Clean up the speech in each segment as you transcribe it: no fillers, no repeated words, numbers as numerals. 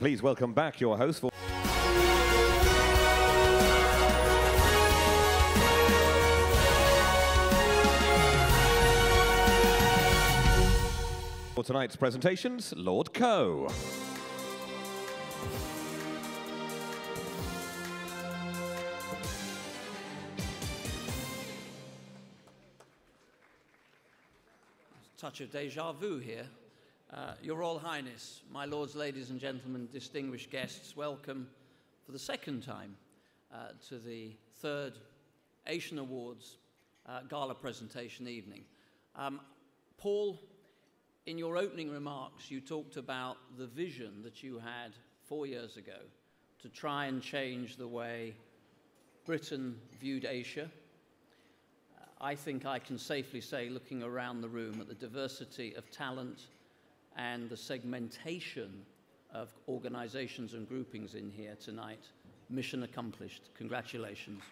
Please welcome back your host for tonight's presentations, Lord Coe. Touch of deja vu here. Your Royal Highness, my lords, ladies and gentlemen, distinguished guests, welcome for the second time to the third Asian Awards Gala presentation evening. Paul, in your opening remarks, you talked about the vision that you had 4 years ago to try and change the way Britain viewed Asia. I think I can safely say, looking around the room at the diversity of talent and the segmentation of organizations and groupings in here tonight, mission accomplished. Congratulations.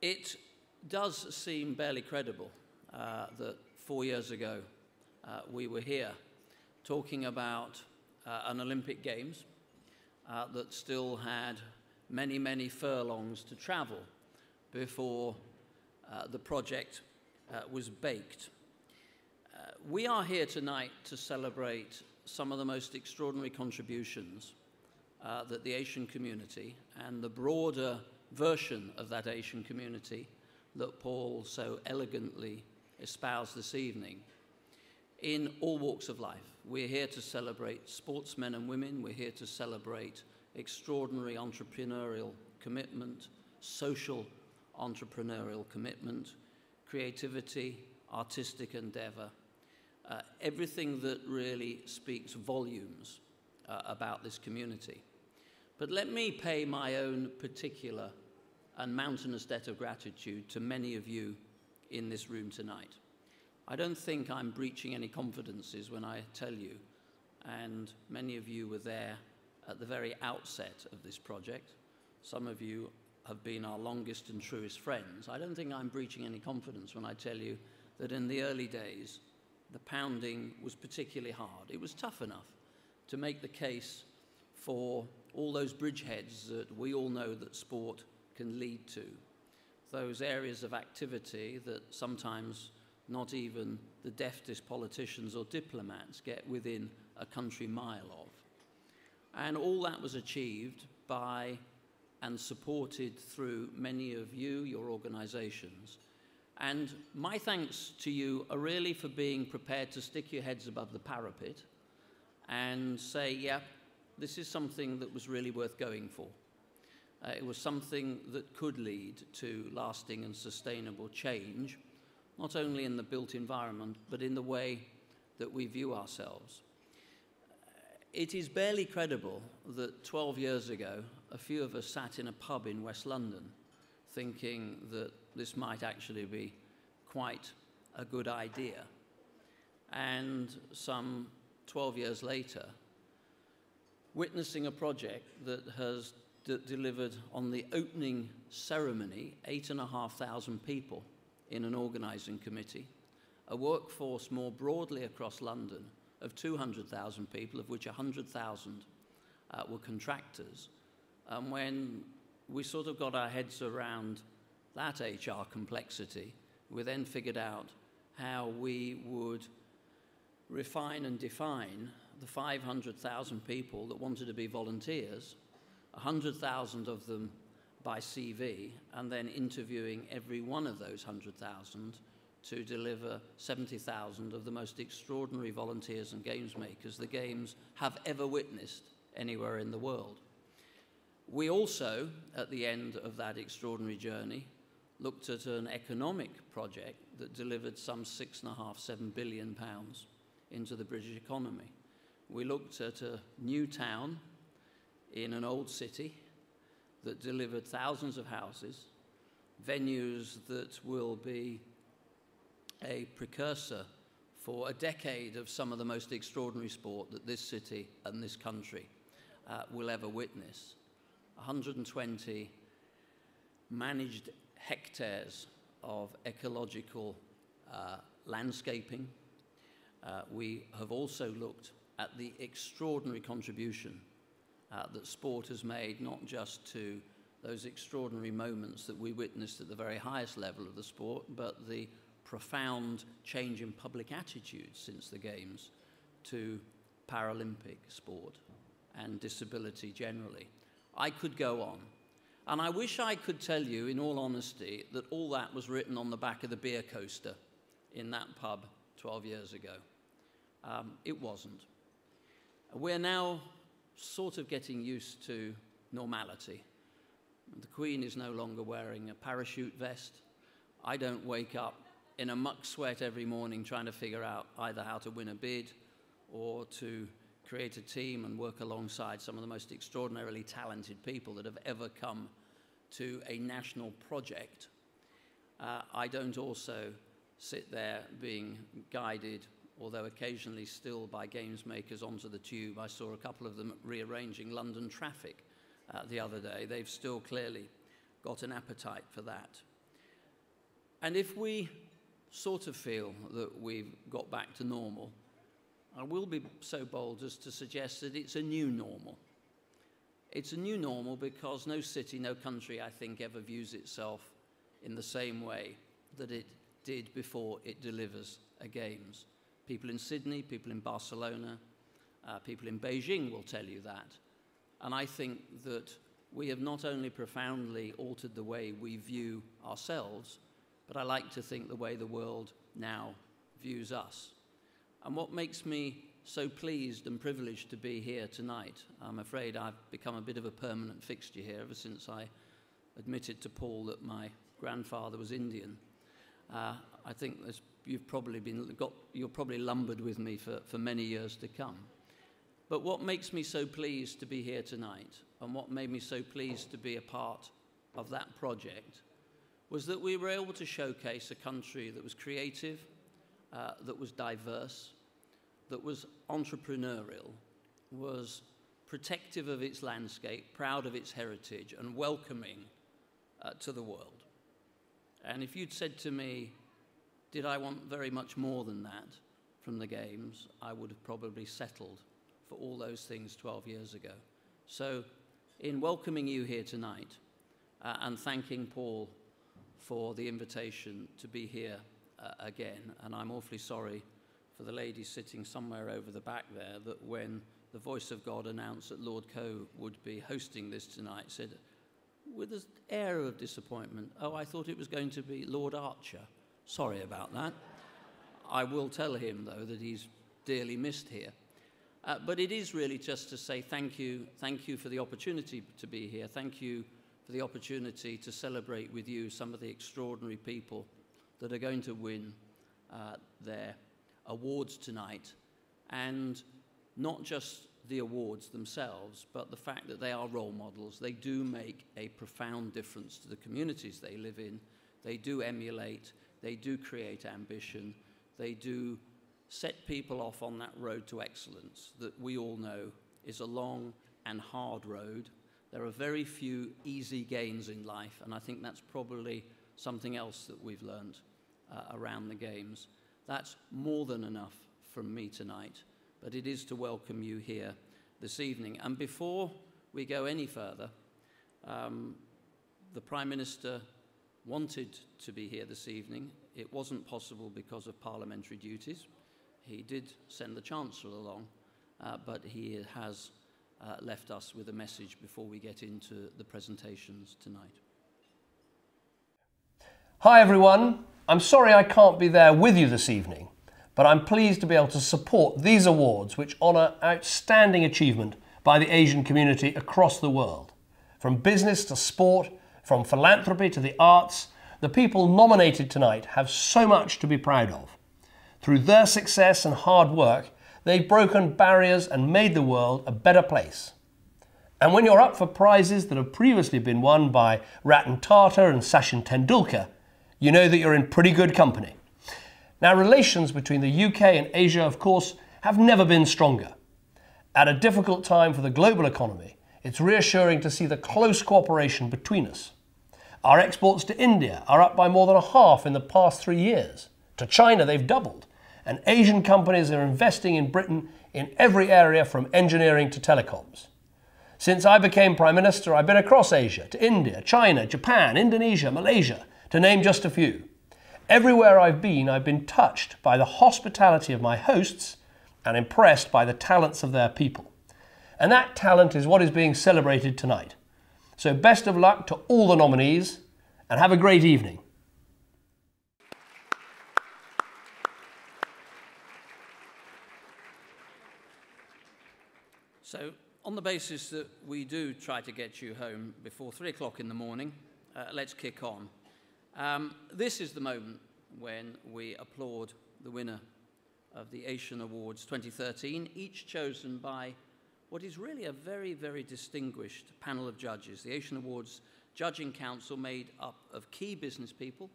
It does seem barely credible that 4 years ago we were here talking about an Olympic Games that still had many, many furlongs to travel before the project was baked. We are here tonight to celebrate some of the most extraordinary contributions that the Asian community and the broader version of that Asian community that Paul so elegantly espoused this evening in all walks of life. We're here to celebrate sportsmen and women. We're here to celebrate extraordinary entrepreneurial commitment, social entrepreneurial commitment, creativity, artistic endeavor, everything that really speaks volumes about this community. But let me pay my own particular and mountainous debt of gratitude to many of you in this room tonight. I don't think I'm breaching any confidences when I tell you, and many of you were there at the very outset of this project. Some of you have been our longest and truest friends. I don't think I'm breaching any confidence when I tell you that in the early days, the pounding was particularly hard. It was tough enough to make the case for all those bridgeheads that we all know that sport can lead to, those areas of activity that sometimes not even the deftest politicians or diplomats get within a country mile of. And all that was achieved by and supported through many of you, your organizations. And my thanks to you are really for being prepared to stick your heads above the parapet and say, yeah, this is something that was really worth going for. It was something that could lead to lasting and sustainable change, not only in the built environment, but in the way that we view ourselves. It is barely credible that 12 years ago, a few of us sat in a pub in West London thinking that this might actually be quite a good idea. And some 12 years later, witnessing a project that has delivered on the opening ceremony 8,500 people in an organising committee, a workforce more broadly across London of 200,000 people, of which 100,000 were contractors. And when we sort of got our heads around that HR complexity, we then figured out how we would refine and define the 500,000 people that wanted to be volunteers, 100,000 of them by CV, and then interviewing every one of those 100,000 to deliver 70,000 of the most extraordinary volunteers and games makers the Games have ever witnessed anywhere in the world. We also, at the end of that extraordinary journey, looked at an economic project that delivered some £6.5–7 billion into the British economy. We looked at a new town in an old city that delivered thousands of houses, venues that will be a precursor for a decade of some of the most extraordinary sport that this city and this country will ever witness. 120 managed hectares of ecological landscaping, we have also looked at the extraordinary contribution that sport has made, not just to those extraordinary moments that we witnessed at the very highest level of the sport, but the profound change in public attitudes since the Games to Paralympic sport and disability generally. I could go on. And I wish I could tell you, in all honesty, that all that was written on the back of the beer coaster in that pub 12 years ago. It wasn't. We're now sort of getting used to normality. The Queen is no longer wearing a parachute vest. I don't wake up in a muck sweat every morning trying to figure out either how to win a bid or to create a team and work alongside some of the most extraordinarily talented people that have ever come to a national project. I don't also sit there being guided, although occasionally still by games makers, onto the tube. I saw a couple of them rearranging London traffic the other day. They've still clearly got an appetite for that. And if we sort of feel that we've got back to normal, I will be so bold as to suggest that it's a new normal. It's a new normal because no city, no country, I think, ever views itself in the same way that it did before it delivers a Games. People in Sydney, people in Barcelona, people in Beijing will tell you that. And I think that we have not only profoundly altered the way we view ourselves, but I like to think the way the world now views us. And what makes me so pleased and privileged to be here tonight, I'm afraid I've become a bit of a permanent fixture here ever since I admitted to Paul that my grandfather was Indian. I think you're probably lumbered with me for many years to come. But what makes me so pleased to be here tonight, and what made me so pleased to be a part of that project, was that we were able to showcase a country that was creative, that was diverse, that was entrepreneurial, was protective of its landscape, proud of its heritage, and welcoming to the world. And if you'd said to me, did I want very much more than that from the Games, I would have probably settled for all those things 12 years ago. So in welcoming you here tonight and thanking Paul for the invitation to be here again, and I'm awfully sorry for the lady sitting somewhere over the back there that when the voice of God announced that Lord Coe would be hosting this tonight, said with an air of disappointment, "Oh, I thought it was going to be Lord Archer. Sorry about that." I will tell him, though, that he's dearly missed here. But it is really just to say thank you for the opportunity to be here. Thank you for the opportunity to celebrate with you some of the extraordinary people that are going to win their awards tonight. And not just the awards themselves, but the fact that they are role models. They do make a profound difference to the communities they live in. They do emulate. They do create ambition. They do set people off on that road to excellence that we all know is a long and hard road. There are very few easy gains in life, and I think that's probably something else that we've learned around the Games. That's more than enough from me tonight, but it is to welcome you here this evening. And before we go any further, the Prime Minister wanted to be here this evening. It wasn't possible because of parliamentary duties. He did send the Chancellor along, but he has left us with a message before we get into the presentations tonight. Hi everyone, I'm sorry I can't be there with you this evening, but I'm pleased to be able to support these awards which honour outstanding achievement by the Asian community across the world. From business to sport, from philanthropy to the arts, the people nominated tonight have so much to be proud of. Through their success and hard work, they've broken barriers and made the world a better place. And when you're up for prizes that have previously been won by Ratan Tata and Sachin Tendulkar, you know that you're in pretty good company. Now, relations between the UK and Asia, of course, have never been stronger. At a difficult time for the global economy, it's reassuring to see the close cooperation between us. Our exports to India are up by more than a half in the past 3 years. To China, they've doubled. and Asian companies are investing in Britain in every area from engineering to telecoms. Since I became Prime Minister, I've been across Asia, to India, China, Japan, Indonesia, Malaysia, to name just a few. Everywhere I've been touched by the hospitality of my hosts and impressed by the talents of their people. And that talent is what is being celebrated tonight. So best of luck to all the nominees, and have a great evening. So, on the basis that we do try to get you home before 3 o'clock in the morning, let's kick on. This is the moment when we applaud the winner of the Asian Awards 2013, each chosen by what is really a very, very distinguished panel of judges. The Asian Awards Judging Council made up of key business people,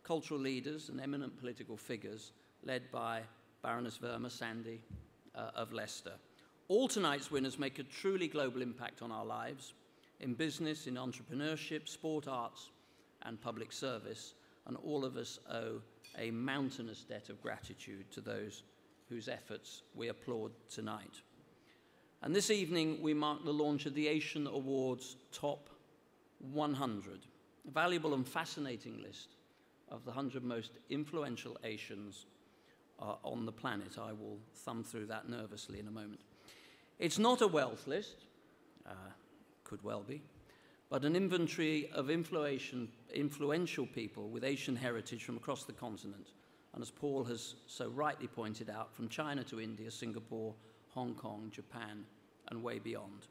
cultural leaders and eminent political figures, led by Baroness Verma Sandy of Leicester. All tonight's winners make a truly global impact on our lives, in business, in entrepreneurship, sport, arts, and public service, and all of us owe a mountainous debt of gratitude to those whose efforts we applaud tonight. And this evening, we mark the launch of the Asian Awards Top 100, a valuable and fascinating list of the 100 most influential Asians on the planet. I will thumb through that nervously in a moment. It's not a wealth list, could well be, but an inventory of influential people with Asian heritage from across the continent, and as Paul has so rightly pointed out, from China to India, Singapore, Hong Kong, Japan, and way beyond.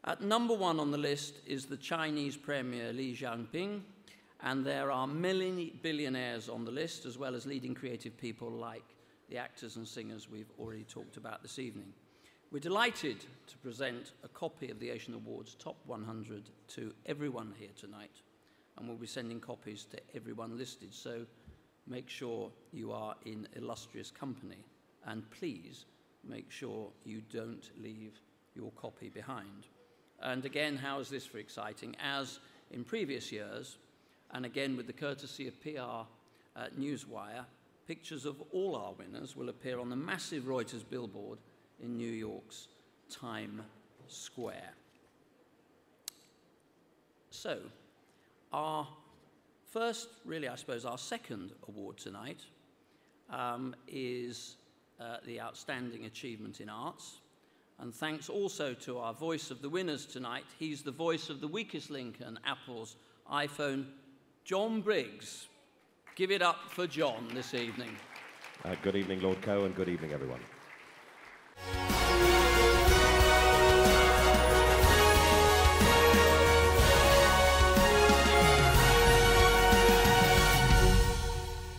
At number 1 on the list is the Chinese Premier Li Jinping, and there are many billionaires on the list, as well as leading creative people like the actors and singers we've already talked about this evening. We're delighted to present a copy of the Asian Awards Top 100 to everyone here tonight, and we'll be sending copies to everyone listed, so make sure you are in illustrious company, and please make sure you don't leave your copy behind. And again, how is this for exciting? As in previous years, and again with the courtesy of PR Newswire, pictures of all our winners will appear on the massive Reuters billboard in New York's Times Square. So, our first, really I suppose our second award tonight is the Outstanding Achievement in Arts. And thanks also to our voice of the winners tonight. He's the voice of the weakest link in Apple's iPhone, John Briggs. Give it up for John this evening. Good evening, Lord Coe, and good evening, everyone.